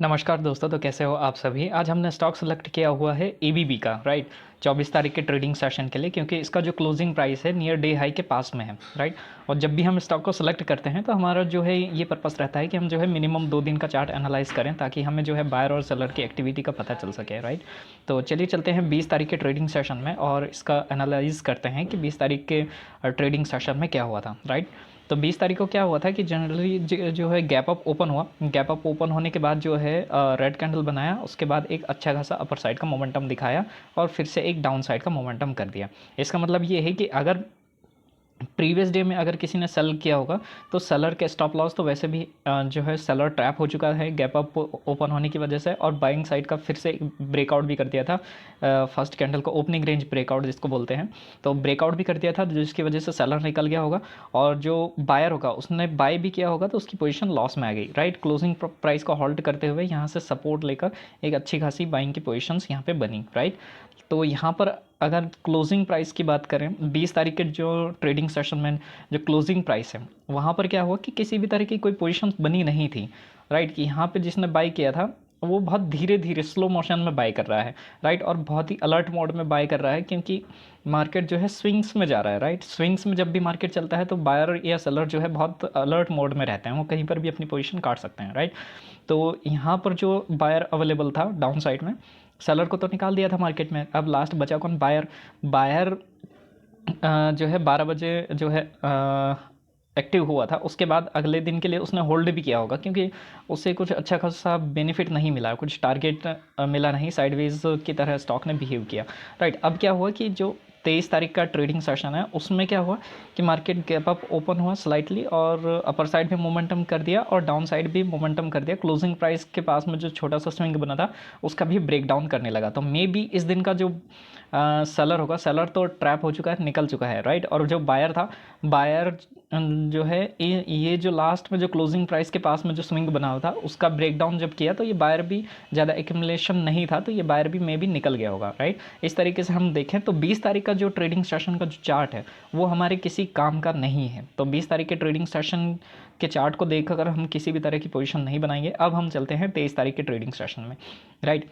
नमस्कार दोस्तों, तो कैसे हो आप सभी। आज हमने स्टॉक सेलेक्ट किया हुआ है एबीबी का, राइट। 24 तारीख के ट्रेडिंग सेशन के लिए, क्योंकि इसका जो क्लोजिंग प्राइस है नियर डे हाई के पास में है, राइट। और जब भी हम स्टॉक को सेलेक्ट करते हैं तो हमारा जो है ये पर्पस रहता है कि हम जो है मिनिमम 2 दिन का चार्ट एनालाइज करें, ताकि हमें जो है बायर और सेलर की एक्टिविटी का पता चल सके, राइट। तो चलिए चलते हैं 20 तारीख के ट्रेडिंग सेशन में और इसका एनालाइज करते हैं कि 20 तारीख के ट्रेडिंग सेशन में क्या हुआ था, राइट। तो 20 तारीख को क्या हुआ था कि जनरली जो है गैप अप ओपन हुआ। गैप अप ओपन होने के बाद जो है रेड कैंडल बनाया, उसके बाद एक अच्छा खासा अपर साइड का मोमेंटम दिखाया और फिर से एक डाउन साइड का मोमेंटम कर दिया। इसका मतलब ये है कि अगर प्रीवियस डे में अगर किसी ने सेल किया होगा तो सेलर के स्टॉप लॉस तो वैसे भी जो है सेलर ट्रैप हो चुका है गैप अप ओपन होने की वजह से, और बाइंग साइड का फिर से ब्रेकआउट भी कर दिया था। फर्स्ट कैंडल को ओपनिंग रेंज ब्रेकआउट जिसको बोलते हैं, तो ब्रेकआउट भी कर दिया था, जिसकी वजह से सेलर निकल गया होगा। और जो बायर होगा उसने बाय भी किया होगा तो उसकी पोजीशन लॉस में आ गई, राइट। क्लोजिंग प्राइस को होल्ड करते हुए यहाँ से सपोर्ट लेकर एक अच्छी खासी बाइंग की पोजीशंस यहाँ पे बनी, राइट। तो यहाँ पर अगर क्लोजिंग प्राइस की बात करें 20 तारीख के जो ट्रेडिंग सेशन में जो क्लोजिंग प्राइस है वहाँ पर क्या हुआ कि किसी भी तरह की कोई पोजीशन बनी नहीं थी, राइट। कि यहाँ पे जिसने बाय किया था वो बहुत धीरे धीरे स्लो मोशन में बाय कर रहा है, राइट। और बहुत ही अलर्ट मोड में बाय कर रहा है, क्योंकि मार्केट जो है स्विंग्स में जा रहा है, राइट। स्विंग्स में जब भी मार्केट चलता है तो बायर या सेलर जो है बहुत अलर्ट मोड में रहते हैं, वो कहीं पर भी अपनी पोजीशन काट सकते हैं, राइट। तो यहाँ पर जो बायर अवेलेबल था डाउन साइड में, सेलर को तो निकाल दिया था मार्केट में। अब लास्ट बचा कौन? बायर। बायर जो है 12 बजे जो है एक्टिव हुआ था, उसके बाद अगले दिन के लिए उसने होल्ड भी किया होगा, क्योंकि उससे कुछ अच्छा खासा बेनिफिट नहीं मिला, कुछ टारगेट मिला नहीं, साइडवेज की तरह स्टॉक ने बिहेव किया, राइट। अब क्या हुआ कि जो 23 तारीख का ट्रेडिंग सेशन है उसमें क्या हुआ कि मार्केट गैप अप ओपन हुआ स्लाइटली और अपर साइड में मोमेंटम कर दिया और डाउन साइड भी मोमेंटम कर दिया। क्लोजिंग प्राइस के पास में जो छोटा सा स्विंग बना था उसका भी ब्रेक डाउन करने लगा। तो मे बी इस दिन का जो सेलर होगा, सेलर तो ट्रैप हो चुका है, निकल चुका है, राइट। और जो बायर था, बायर जो है ये जो लास्ट में जो क्लोजिंग प्राइस के पास में जो स्विंग बना हुआ था उसका ब्रेक डाउन जब किया तो ये बायर भी ज़्यादा एक्यूमुलेशन नहीं था, तो ये बायर भी मे भी निकल गया होगा, राइट। इस तरीके से हम देखें तो 20 तारीख का जो ट्रेडिंग सेशन का जो चार्ट है वो हमारे किसी काम का नहीं है। तो 20 तारीख के ट्रेडिंग सेशन के चार्ट को देखकर हम किसी भी तरह की पोजीशन नहीं बनाएंगे। अब हम चलते हैं 23 तारीख के ट्रेडिंग सेशन में, राइट।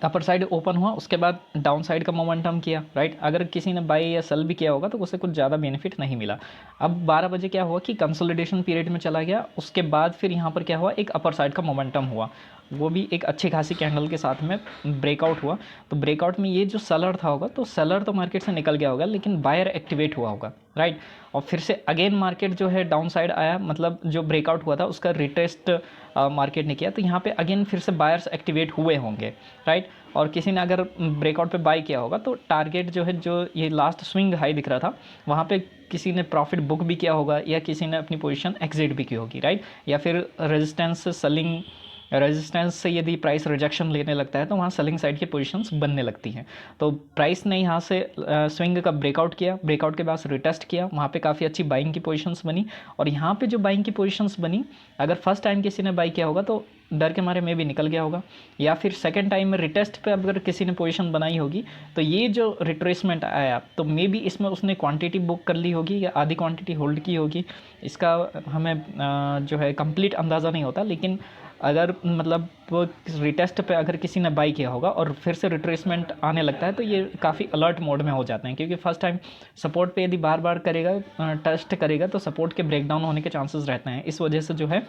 अपर साइड ओपन हुआ, उसके बाद डाउन साइड का मोमेंटम किया, राइट। अगर किसी ने बाई या सेल भी किया होगा तो उससे कुछ ज़्यादा बेनिफिट नहीं मिला। अब 12 बजे क्या हुआ कि कंसोलिडेशन पीरियड में चला गया, उसके बाद फिर यहाँ पर क्या हुआ, एक अपर साइड का मोमेंटम हुआ, वो भी एक अच्छी खासी कैंडल के साथ में ब्रेकआउट हुआ। तो ब्रेकआउट में ये जो सेलर था होगा तो सेलर तो मार्केट से निकल गया होगा, लेकिन बायर एक्टिवेट हुआ होगा, राइट। और फिर से अगेन मार्केट जो है डाउन साइड आया, मतलब जो ब्रेकआउट हुआ था उसका रिटेस्ट मार्केट ने किया, तो यहाँ पे अगेन फिर से बायर्स एक्टिवेट हुए होंगे, राइट। और किसी ने अगर ब्रेकआउट पे बाय किया होगा तो टारगेट जो है, जो ये लास्ट स्विंग हाई दिख रहा था वहाँ पे किसी ने प्रॉफिट बुक भी किया होगा या किसी ने अपनी पोजीशन एग्जिट भी की होगी, राइट। या फिर रेजिस्टेंस से सेलिंग, रेजिस्टेंस से यदि प्राइस रिजेक्शन लेने लगता है तो वहाँ सेलिंग साइड की पोजीशंस बनने लगती हैं। तो प्राइस ने यहाँ से स्विंग का ब्रेकआउट किया, ब्रेकआउट के बाद रिटेस्ट किया, वहाँ पे काफ़ी अच्छी बाइंग की पोजीशंस बनी। और यहाँ पे जो बाइंग की पोजीशंस बनी, अगर फर्स्ट टाइम किसी ने बाई किया होगा तो डर के मारे में भी निकल गया होगा, या फिर सेकंड टाइम में रिटेस्ट पे अगर किसी ने पोजीशन बनाई होगी तो ये जो रिट्रेसमेंट आया तो मे बी इसमें उसने क्वांटिटी बुक कर ली होगी या आधी क्वांटिटी होल्ड की होगी। इसका हमें जो है कंप्लीट अंदाज़ा नहीं होता, लेकिन अगर मतलब रिटेस्ट पे अगर किसी ने बाई किया होगा और फिर से रिट्रेसमेंट आने लगता है तो ये काफ़ी अलर्ट मोड में हो जाते हैं, क्योंकि फर्स्ट टाइम सपोर्ट पे यदि बार बार करेगा, टेस्ट करेगा तो सपोर्ट के ब्रेकडाउन होने के चांसेस रहते हैं। इस वजह से जो है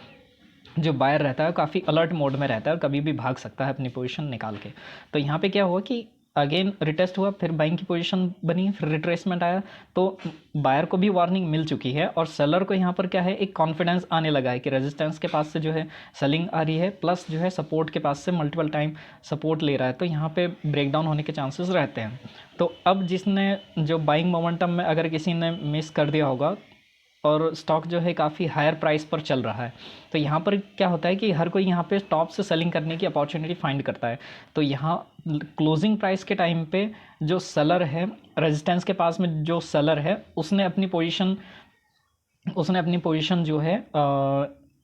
जो बायर रहता है काफ़ी अलर्ट मोड में रहता है और कभी भी भाग सकता है अपनी पोजीशन निकाल के। तो यहाँ पे क्या हुआ कि अगेन रिटेस्ट हुआ, फिर बाइंग की पोजीशन बनी, फिर रिट्रेसमेंट आया, तो बायर को भी वार्निंग मिल चुकी है और सेलर को यहाँ पर क्या है, एक कॉन्फिडेंस आने लगा है कि रेजिस्टेंस के पास से जो है सेलिंग आ रही है, प्लस जो है सपोर्ट के पास से मल्टीपल टाइम सपोर्ट ले रहा है, तो यहाँ पे ब्रेकडाउन होने के चांसेस रहते हैं। तो अब जिसने जो बाइंग मोमेंटम में अगर किसी ने मिस कर दिया होगा और स्टॉक जो है काफ़ी हायर प्राइस पर चल रहा है, तो यहाँ पर क्या होता है कि हर कोई यहाँ पे टॉप से सेलिंग करने की अपॉर्चुनिटी फाइंड करता है। तो यहाँ क्लोजिंग प्राइस के टाइम पे जो सेलर है, रेजिस्टेंस के पास में जो सेलर है उसने अपनी पोजीशन जो है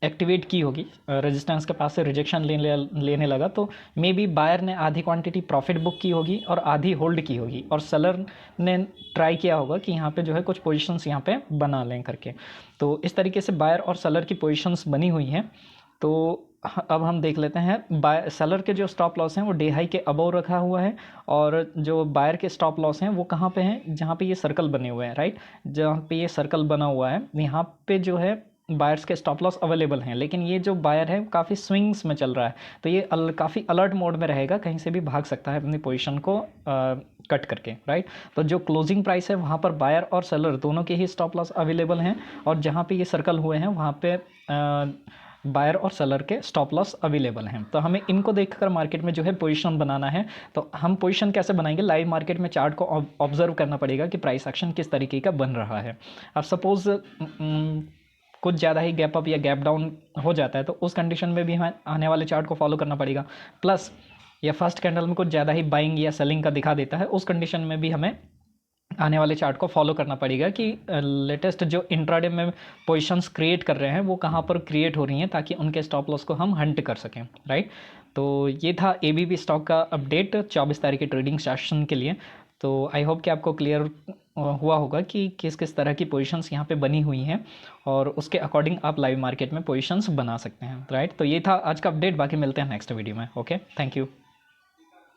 एक्टिवेट की होगी, रेजिस्टेंस के पास से रिजेक्शन लेने लगा, तो मे बी बायर ने आधी क्वांटिटी प्रॉफिट बुक की होगी और आधी होल्ड की होगी, और सेलर ने ट्राई किया होगा कि यहाँ पे जो है कुछ पोजीशंस यहाँ पे बना लें करके। तो इस तरीके से बायर और सेलर की पोजीशंस बनी हुई हैं। तो अब हम देख लेते हैं बाय सेलर के जो स्टॉप लॉस हैं वो डे हाई के अबव रखा हुआ है, और जो बायर के स्टॉप लॉस हैं वो कहाँ पे हैं, जहाँ पे ये सर्कल बने हुए हैं, राइट। जहाँ पे ये सर्कल बना हुआ है यहाँ पे जो है बायर्स के स्टॉप लॉस अवेलेबल हैं, लेकिन ये जो बायर है काफ़ी स्विंग्स में चल रहा है, तो ये काफ़ी अलर्ट मोड में रहेगा, कहीं से भी भाग सकता है अपनी पोजीशन को कट करके, राइट। तो जो क्लोजिंग प्राइस है वहाँ पर बायर और सेलर दोनों के ही स्टॉप लॉस अवेलेबल हैं, और जहाँ पे ये सर्कल हुए हैं वहाँ पे बायर और सेलर के स्टॉप लॉस अवेलेबल हैं। तो हमें इनको देखकर मार्केट में जो है पोजीशन बनाना है। तो हम पोजीशन कैसे बनाएंगे, लाइव मार्केट में चार्ट को ऑब्जर्व करना पड़ेगा कि प्राइस एक्शन किस तरीके का बन रहा है। अब सपोज़ कुछ ज़्यादा ही गैप अप या गैप डाउन हो जाता है, तो उस कंडीशन में भी हमें आने वाले चार्ट को फॉलो करना पड़ेगा। प्लस या फर्स्ट कैंडल में कुछ ज़्यादा ही बाइंग या सेलिंग का दिखा देता है, उस कंडीशन में भी हमें आने वाले चार्ट को फॉलो करना पड़ेगा कि लेटेस्ट जो इंट्राडे में पोजीशंस क्रिएट कर रहे हैं वो कहाँ पर क्रिएट हो रही हैं, ताकि उनके स्टॉप लॉस को हम हंट कर सकें, राइट। तो ये था एबीबी स्टॉक का अपडेट 24 तारीख के ट्रेडिंग सेशन के लिए। तो आई होप कि आपको क्लियर हुआ होगा कि किस किस तरह की पोजीशंस यहाँ पे बनी हुई हैं, और उसके अकॉर्डिंग आप लाइव मार्केट में पोजीशंस बना सकते हैं, राइट। तो ये था आज का अपडेट, बाकी मिलते हैं नेक्स्ट वीडियो में। Okay, thank you.